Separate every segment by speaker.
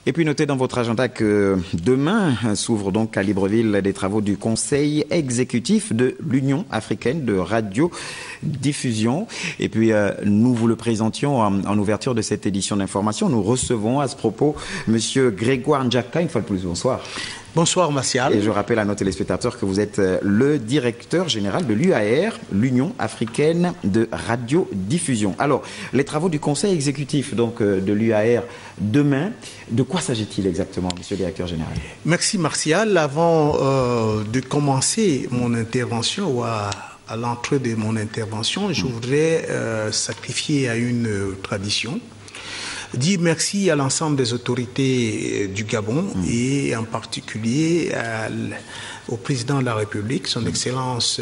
Speaker 1: Et puis notez dans votre agenda que demain s'ouvrent donc à Libreville des travaux du Conseil exécutif de l'Union africaine de radiodiffusion. Et puis nous vous le présentions en ouverture de cette édition d'information. Nous recevons à ce propos Monsieur Grégoire Ndjaka, une fois de plus, bonsoir.
Speaker 2: Bonsoir Martial.
Speaker 1: Et je rappelle à nos téléspectateurs que vous êtes le directeur général de l'UAR, l'Union africaine de radiodiffusion. Alors, les travaux du conseil exécutif donc, de l'UAR demain, de quoi s'agit-il exactement, monsieur le directeur général?
Speaker 2: Merci Martial. Avant de commencer mon intervention ou à l'entrée de mon intervention, je voudrais sacrifier à une tradition. Dire merci à l'ensemble des autorités du Gabon et en particulier au président de la République, son Excellence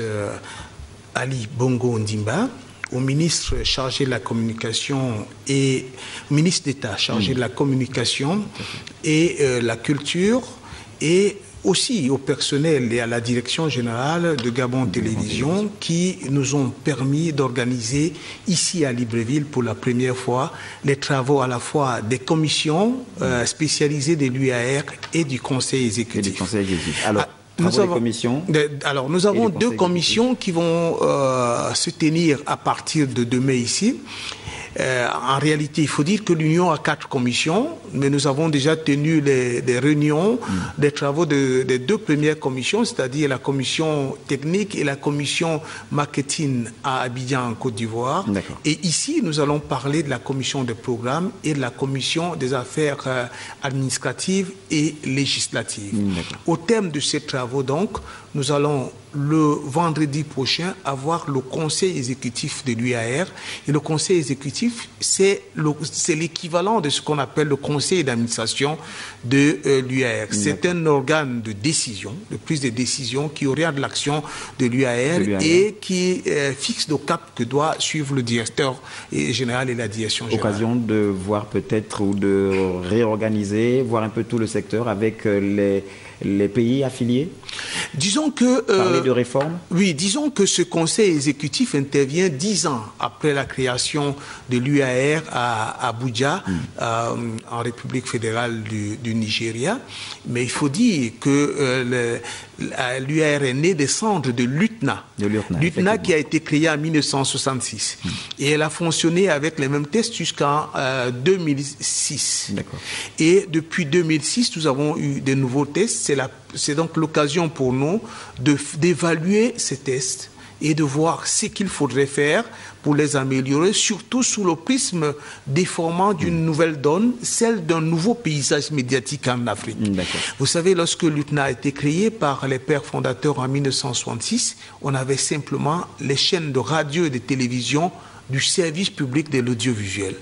Speaker 2: Ali Bongo Ondimba, au ministre chargé de la communication et au ministre d'État chargé de la communication et la culture, et aussi au personnel et à la direction générale de Gabon Télévision qui nous ont permis d'organiser ici à Libreville pour la première fois les travaux à la fois des commissions spécialisées de l'UAR et du Conseil exécutif.
Speaker 1: Alors,
Speaker 2: nous avons deux commissions qui vont se tenir à partir de demain ici. En réalité, il faut dire que l'Union a 4 commissions, mais nous avons déjà tenu des réunions, des travaux des 2 premières commissions, c'est-à-dire la commission technique et la commission marketing à Abidjan, en Côte d'Ivoire. Et ici, nous allons parler de la commission des programmes et de la commission des affaires administratives et législatives. Au terme de ces travaux, donc, nous allons le vendredi prochain avoir le conseil exécutif de l'UAR. Et le conseil exécutif, c'est l'équivalent de ce qu'on appelle le conseil d'administration de l'UAR. C'est un organe de décision, de prise de décision qui oriente l'action de l'UAR et qui fixe le cap que doit suivre le directeur général et la direction générale.
Speaker 1: Occasion de voir peut-être ou de réorganiser, voir un peu tout le secteur avec les pays affiliés.
Speaker 2: Disons que
Speaker 1: parler de réforme.
Speaker 2: Oui, disons que ce conseil exécutif intervient 10 ans après la création de l'UAR à Abuja, en République fédérale du Nigeria. Mais il faut dire que l'UAR est née des cendres de l'UTNA. L'UTNA qui a été créée en 1966. Et elle a fonctionné avec les mêmes tests jusqu'en 2006. Et depuis 2006, nous avons eu de nouveaux tests. C'est donc l'occasion pour nous d'évaluer ces tests et de voir ce qu'il faudrait faire pour les améliorer, surtout sous le prisme déformant d'une nouvelle donne, celle d'un nouveau paysage médiatique en Afrique. Vous savez, lorsque l'UTNA a été créé par les pères fondateurs en 1966, on avait simplement les chaînes de radio et de télévision du service public de l'audiovisuel.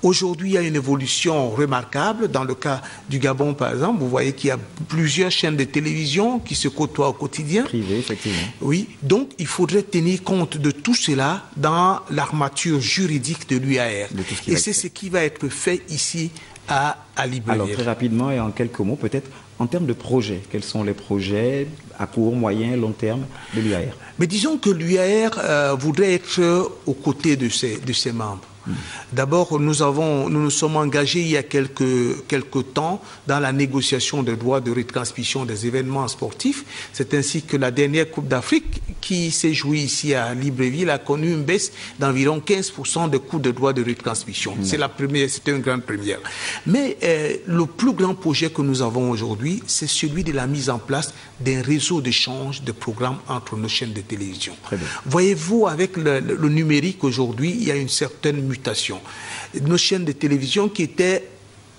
Speaker 2: Aujourd'hui, il y a une évolution remarquable. Dans le cas du Gabon, par exemple, vous voyez qu'il y a plusieurs chaînes de télévision qui se côtoient au quotidien.
Speaker 1: Privé, effectivement.
Speaker 2: Oui, donc il faudrait tenir compte de tout cela dans l'armature juridique de l'UAR. Et c'est ce qui va être fait ici à Libreville.
Speaker 1: Alors, très rapidement et en quelques mots, peut-être, en termes de projets, quels sont les projets à court, moyen, long terme de l'UAR?
Speaker 2: Mais disons que l'UAR voudrait être aux côtés de ses membres. D'abord, nous nous sommes engagés il y a quelques temps dans la négociation des droits de retransmission des événements sportifs. C'est ainsi que la dernière Coupe d'Afrique qui s'est jouée ici à Libreville a connu une baisse d'environ 15% des coûts de droits de retransmission. C'est une grande première. Mais le plus grand projet que nous avons aujourd'hui, c'est celui de la mise en place d'un réseau d'échange de programmes entre nos chaînes de télévision. Voyez-vous, avec le numérique aujourd'hui, il y a une certaine mutation. Nos chaînes de télévision qui étaient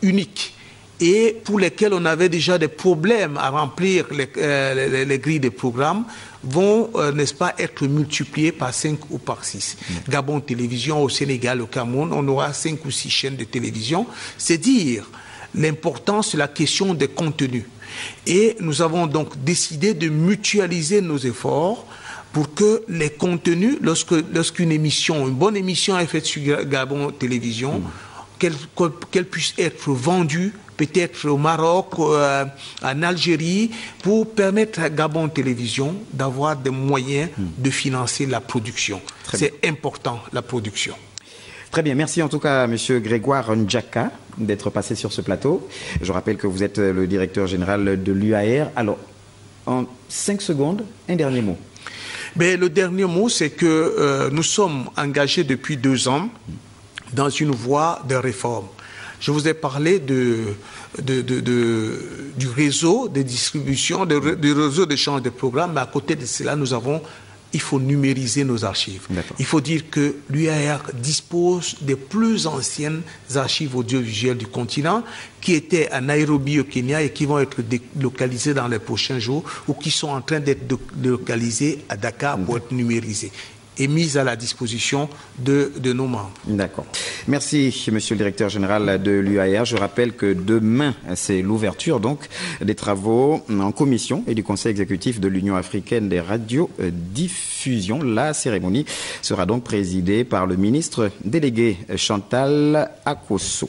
Speaker 2: uniques et pour lesquelles on avait déjà des problèmes à remplir les grilles de programmes vont, n'est-ce pas, être multipliées par 5 ou par 6. Gabon Télévision, au Sénégal, au Cameroun, on aura 5 ou 6 chaînes de télévision. C'est dire l'importance de la question des contenus. Et nous avons donc décidé de mutualiser nos efforts pour que les contenus, lorsqu'une émission, une bonne émission est faite sur Gabon Télévision, qu'elle puisse être vendue peut-être au Maroc, en Algérie, pour permettre à Gabon Télévision d'avoir des moyens de financer la production. C'est important, la production.
Speaker 1: Très bien, merci en tout cas Monsieur Grégoire Ndjaka d'être passé sur ce plateau. Je rappelle que vous êtes le directeur général de l'UAR. Alors, en 5 secondes, un dernier mot.
Speaker 2: Mais le dernier mot, c'est que nous sommes engagés depuis 2 ans dans une voie de réforme. Je vous ai parlé du réseau de distribution, du réseau d'échange de programmes, mais à côté de cela, il faut numériser nos archives. Il faut dire que l'UAR dispose des plus anciennes archives audiovisuelles du continent qui étaient à Nairobi au Kenya et qui vont être délocalisées dans les prochains jours ou qui sont en train d'être délocalisées à Dakar pour être numérisées et mise à la disposition de nos membres.
Speaker 1: D'accord. Merci, monsieur le directeur général de l'UAR. Je rappelle que demain, c'est l'ouverture donc des travaux en commission et du Conseil exécutif de l'Union africaine des radiodiffusions. La cérémonie sera donc présidée par le ministre délégué Chantal Akosso.